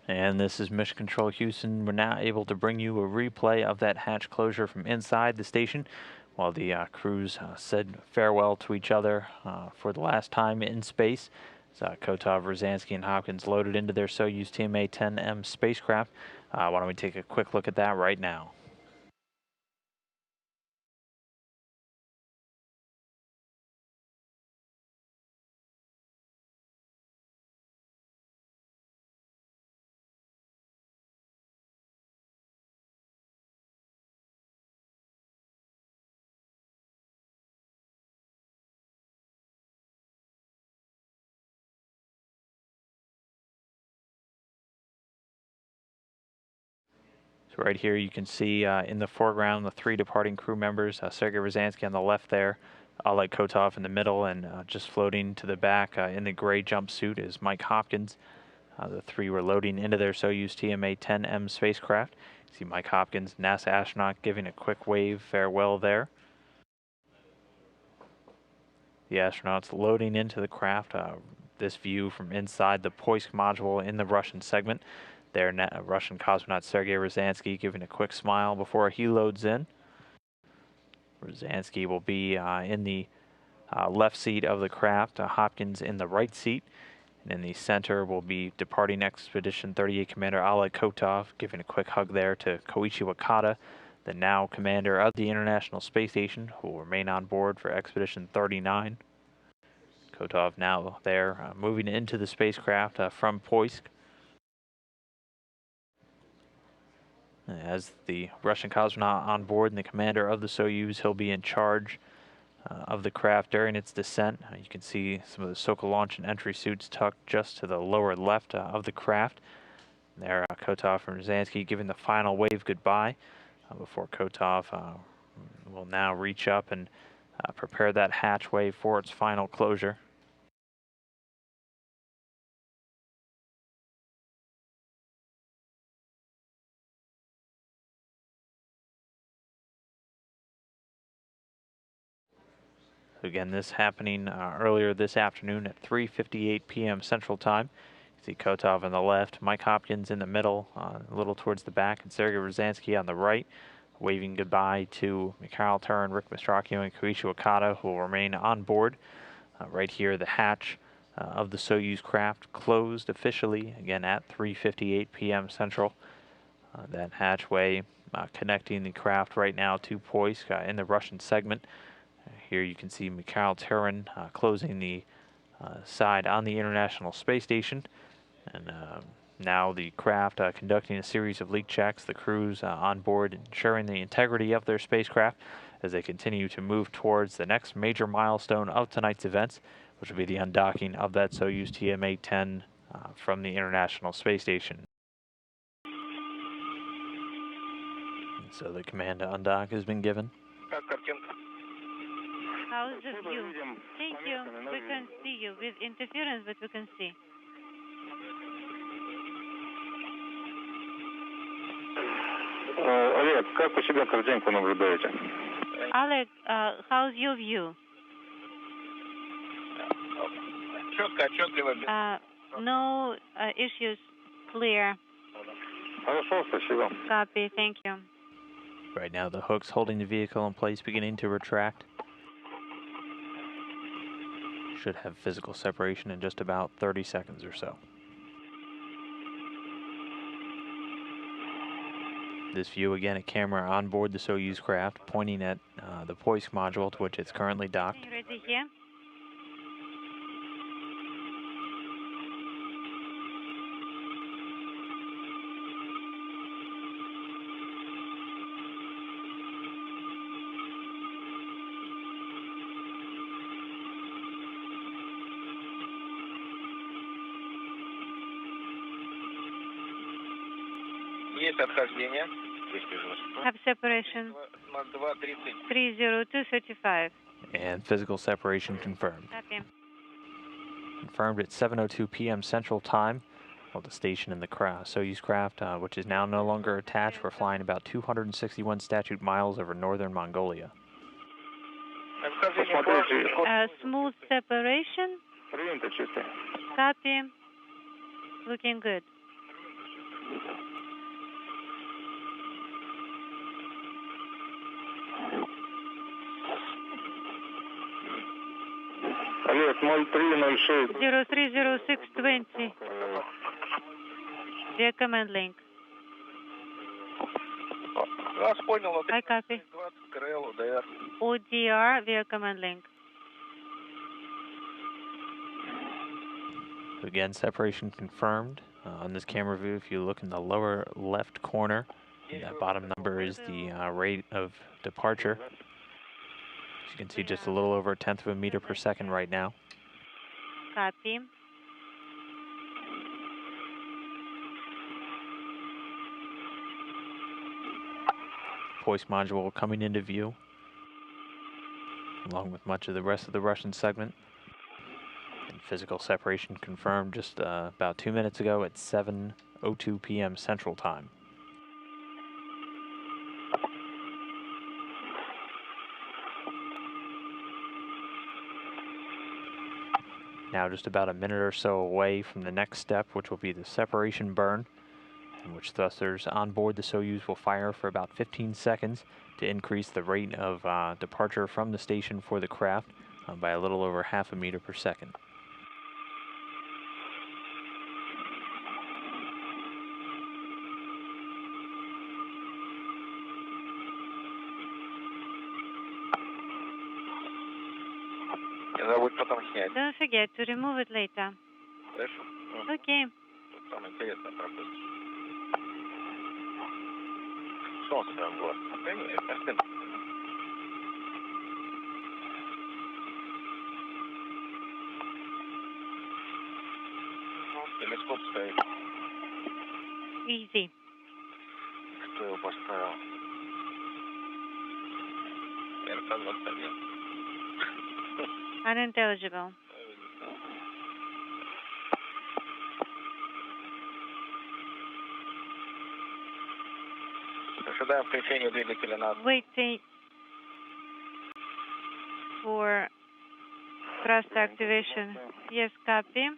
And this is Mission Control Houston. We're now able to bring you a replay of that hatch closure from inside the station while the crews said farewell to each other for the last time in space. So, Kotov, Rosansky, and Hopkins loaded into their Soyuz TMA-10M spacecraft. Why don't we take a quick look at that right now? So right here you can see in the foreground the three departing crew members, Sergei Rosansky on the left there, Oleg Kotov in the middle, and just floating to the back in the gray jumpsuit is Mike Hopkins. The three were loading into their Soyuz TMA-10M spacecraft. You see Mike Hopkins, NASA astronaut, giving a quick wave farewell there. The astronauts loading into the craft. This view from inside the Poisk module in the Russian segment. There, Russian cosmonaut Sergei Rosansky giving a quick smile before he loads in. Rosansky will be in the left seat of the craft, Hopkins in the right seat. And in the center will be departing Expedition 38 Commander Oleg Kotov, giving a quick hug there to Koichi Wakata, the now commander of the International Space Station, who will remain on board for Expedition 39. Kotov now there, moving into the spacecraft from Poisk. As the Russian cosmonaut on board and the commander of the Soyuz, he'll be in charge of the craft during its descent. You can see some of the Sokol launch and entry suits tucked just to the lower left of the craft. There, Kotov and Rosansky giving the final wave goodbye before Kotov will now reach up and prepare that hatchway for its final closure. Again, this happening earlier this afternoon at 3:58 p.m. Central Time. You see Kotov on the left, Mike Hopkins in the middle, a little towards the back, and Sergei Rosansky on the right, waving goodbye to Mikhail Turin, Rick Mastracchio, and Koichi Wakata, who will remain on board. Right here, the hatch of the Soyuz craft closed officially, again at 3:58 p.m. Central. That hatchway connecting the craft right now to Poisk in the Russian segment. Here you can see Mikhail Turin closing the side on the International Space Station. And now the craft conducting a series of leak checks, the crews on board ensuring the integrity of their spacecraft as they continue to move towards the next major milestone of tonight's events, which will be the undocking of that Soyuz TMA-10 from the International Space Station. And so the command to undock has been given. How's the view? Thank you. We can see you with interference, but we can see. Олег, как у себя картинку наблюдаете? Oleg, how's your view? Четко, отчетливо. No issues. Clear. Хорошо, спасибо. Copy. Thank you. Right now, the hooks holding the vehicle in place beginning to retract. Should have physical separation in just about 30 seconds or so. This view again, a camera on board the Soyuz craft pointing at the Poisk module to which it's currently docked. Are you ready here? Есть отхождение. Have separation. 30235. And physical separation confirmed. Copy. Confirmed at 7:02 p.m. Central Time. Well, the station in the Soyuz craft, which is now no longer attached, we're flying about 261 statute miles over northern Mongolia. Smooth separation. Copy. Looking good. Олег, 0306. 030620. Via command link. Вас понял, I copy. 20 КРЛ, УДР. ODR via command link. Again, separation confirmed. On this camera view, if you look in the lower left corner, that bottom number is the rate of departure. As you can see, just a little over 1/10 of a meter per second right now. Copy. Hoist module coming into view, along with much of the rest of the Russian segment. And physical separation confirmed just about 2 minutes ago at 7:02 p.m. Central Time. Now just about a minute or so away from the next step, which will be the separation burn, in which thrusters on board the Soyuz will fire for about 15 seconds to increase the rate of departure from the station for the craft by a little over 1/2 a meter per second. Не забудь потом снять. Don't forget to remove it later. Хорошо? Okay. Тут самое интересное пропустим. Солнце там было. Конечно. Телескоп стоит. Easy. Кто его поставил? РК-21. Unintelligible. Ожидаем включения двигателя на... Waiting for thrust activation. Yes, copy.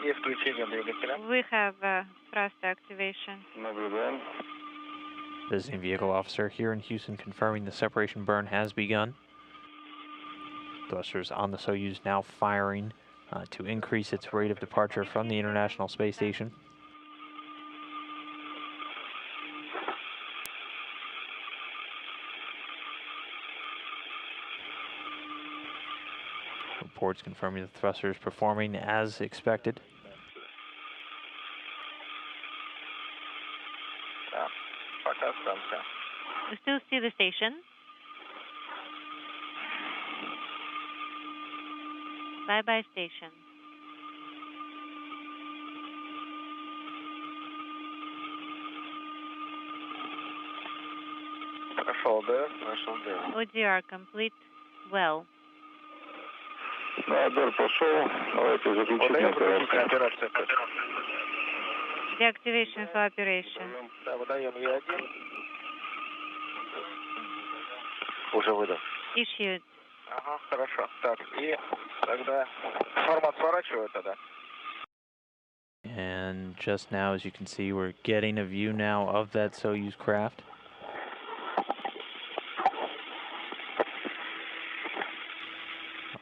Есть включение двигателя. We have thrust activation. Наблюдаем. Visiting vehicle officer here in Houston confirming the separation burn has begun. Thrusters on the Soyuz now firing to increase its rate of departure from the International Space Station. Reports confirming the thrusters performing as expected. Пока станция. We still see the station. Bye-bye station. Прошел ДР, прошел ДР. ODR complete. Well. Да, ДР пошел. Давайте заключительная операция. Deactivation for operation. Да, выдаем Е1. Уже выдал. Issued. Ага, хорошо. Так, и тогда формат сворачиваю тогда. And just now, as you can see, we're getting a view now of that Soyuz craft.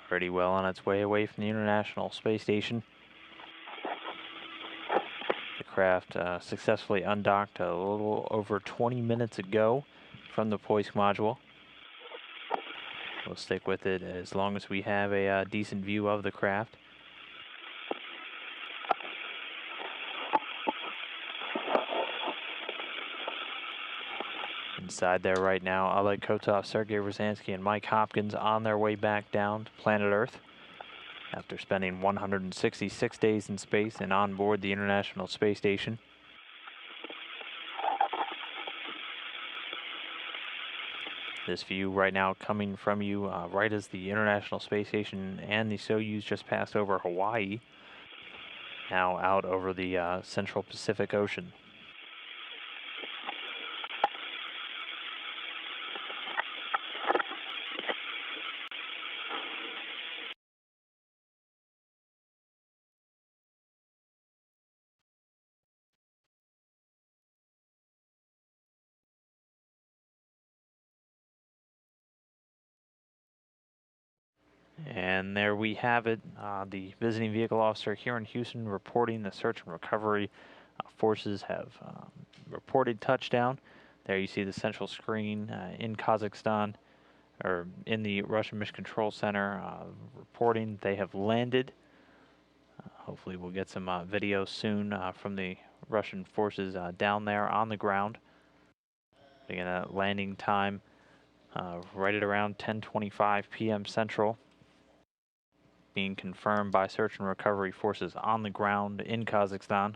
Already well on its way away from the International Space Station. The craft successfully undocked a little over 20 minutes ago from the Poisk module. We'll stick with it as long as we have a decent view of the craft. Inside there right now, Oleg Kotov, Sergei Rosansky, and Mike Hopkins on their way back down to planet Earth after spending 166 days in space and on board the International Space Station. This view right now coming from you right as the International Space Station and the Soyuz just passed over Hawaii, now out over the Central Pacific Ocean. And there we have it. The visiting vehicle officer here in Houston reporting the search and recovery forces have reported touchdown. There you see the central screen in Kazakhstan, or in the Russian Mission Control Center, reporting they have landed. Hopefully we'll get some video soon from the Russian forces down there on the ground. Again, that landing time right at around 10:25 p.m. Central, being confirmed by search and recovery forces on the ground in Kazakhstan.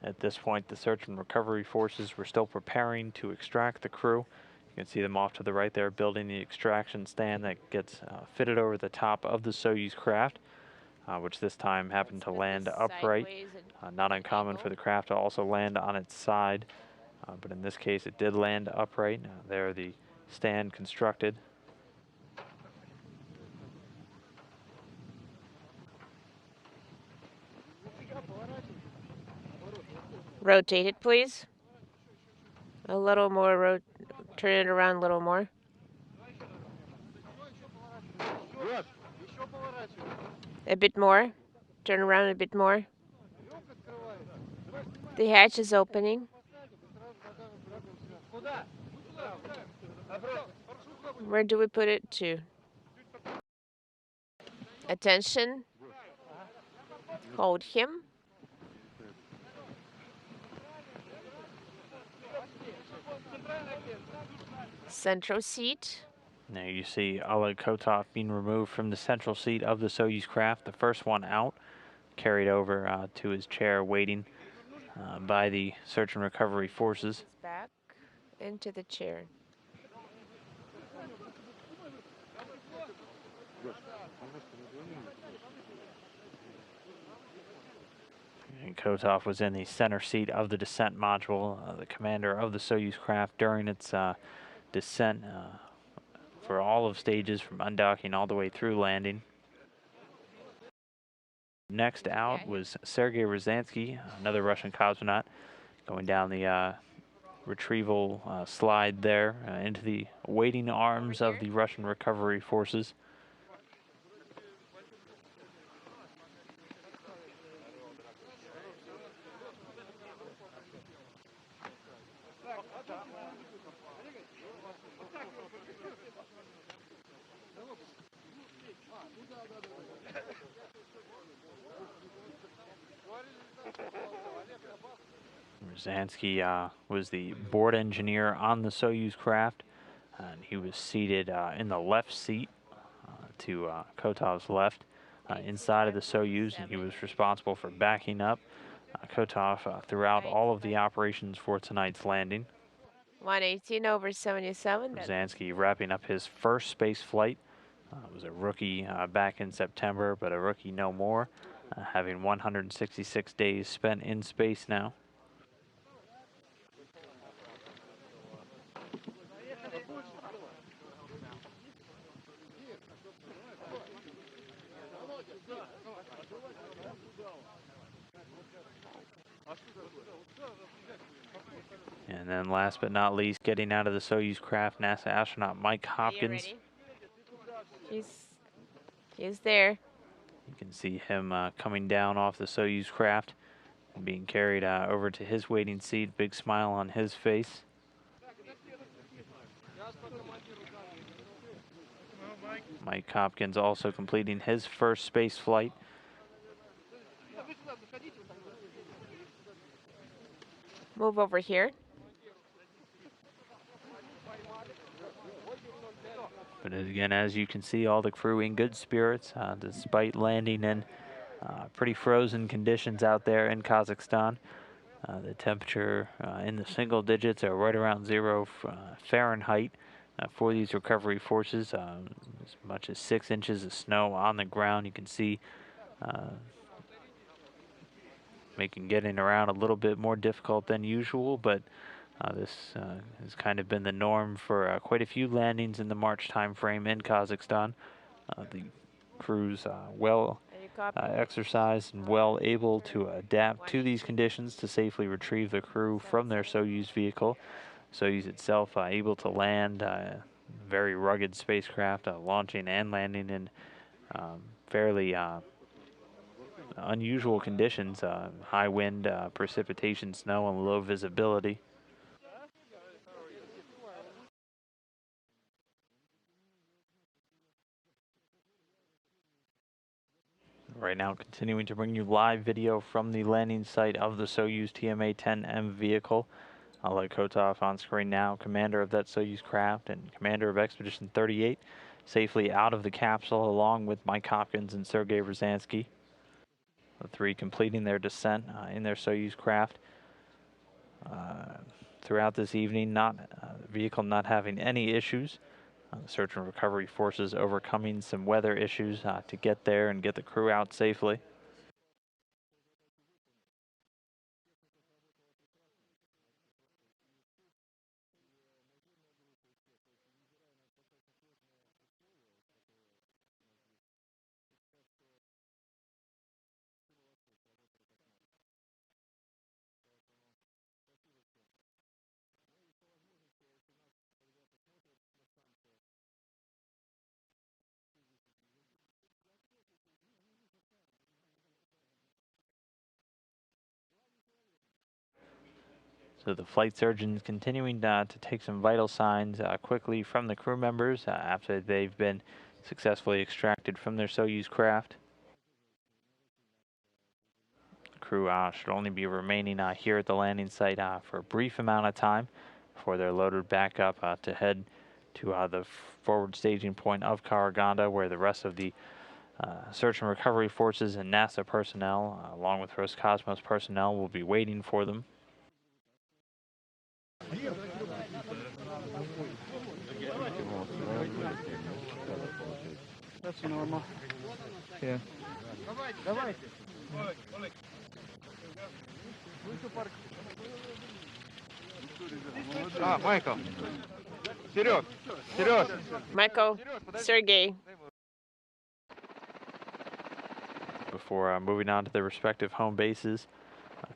At this point, the search and recovery forces were still preparing to extract the crew. You can see them off to the right there, building the extraction stand that gets fitted over the top of the Soyuz craft, which this time happened to land upright. Not uncommon for the craft to also land on its side, but in this case it did land upright. There the stand constructed. Rotate it, please. A little more, turn it around a little more. A bit more. Turn around a bit more. The hatch is opening. Where do we put it to? Attention. Hold him. Central seat. Now you see Oleg Kotov being removed from the central seat of the Soyuz craft, the first one out, carried over to his chair waiting by the search and recovery forces. Back into the chair. And Kotov was in the center seat of the descent module, the commander of the Soyuz craft during its descent for all of stages from undocking all the way through landing. Next out was Sergei Ryazanskiy, another Russian cosmonaut, going down the retrieval slide there into the waiting arms of the Russian recovery forces. Ryazanskiy was the board engineer on the Soyuz craft, and he was seated in the left seat to Kotov's left inside of the Soyuz, and he was responsible for backing up Kotov throughout all of the operations for tonight's landing. 118/77. Ryazanskiy wrapping up his first space flight. Was a rookie back in September, but a rookie no more, having 166 days spent in space now. And then last but not least, getting out of the Soyuz craft, NASA astronaut Mike Hopkins. He's there. You can see him coming down off the Soyuz craft and being carried over to his waiting seat. Big smile on his face. Mike Hopkins also completing his first space flight. Move over here. But again, as you can see, all the crew in good spirits, despite landing in pretty frozen conditions out there in Kazakhstan. The temperature in the single digits are right around 0 Fahrenheit for these recovery forces. As much as 6 inches of snow on the ground. You can see making getting around a little bit more difficult than usual, but this has kind of been the norm for quite a few landings in the March time frame in Kazakhstan. The crews well exercised and well able to adapt to these conditions to safely retrieve the crew from their Soyuz vehicle. Soyuz itself able to land very rugged spacecraft, launching and landing in fairly unusual conditions, high wind, precipitation, snow, and low visibility. Right now, continuing to bring you live video from the landing site of the Soyuz TMA-10M vehicle. Oleg Kotov on screen now, commander of that Soyuz craft and commander of Expedition 38, safely out of the capsule along with Mike Hopkins and Sergei Ryazanskiy. The three completing their descent in their Soyuz craft. Throughout this evening, the vehicle not having any issues. The search and recovery forces overcoming some weather issues to get there and get the crew out safely. So the flight surgeons continuing to take some vital signs quickly from the crew members after they've been successfully extracted from their Soyuz craft. The crew should only be remaining here at the landing site for a brief amount of time before they're loaded back up to head to the forward staging point of Karaganda, where the rest of the search and recovery forces and NASA personnel, along with Roscosmos personnel, will be waiting for them. That's normal. Yeah. Michael. Вперед! Вперед! Michael, Sergei. Before moving on to their respective home bases,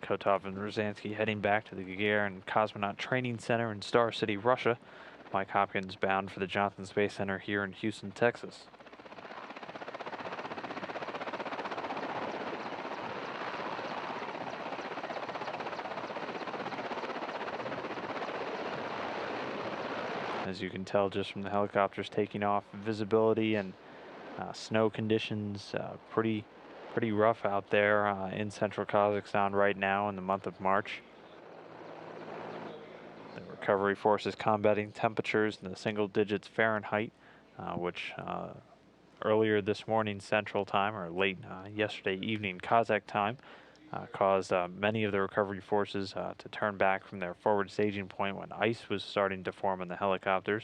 Kotov and Ryazanskiy heading back to the Gagarin Cosmonaut Training Center in Star City, Russia. Mike Hopkins bound for the Johnson Space Center here in Houston, Texas. As you can tell just from the helicopters taking off, visibility and snow conditions pretty rough out there in central Kazakhstan right now in the month of March. The recovery forces combating temperatures in the single digits Fahrenheit, which earlier this morning Central Time, or late yesterday evening Kazakh time, caused many of the recovery forces to turn back from their forward staging point when ice was starting to form on the helicopters.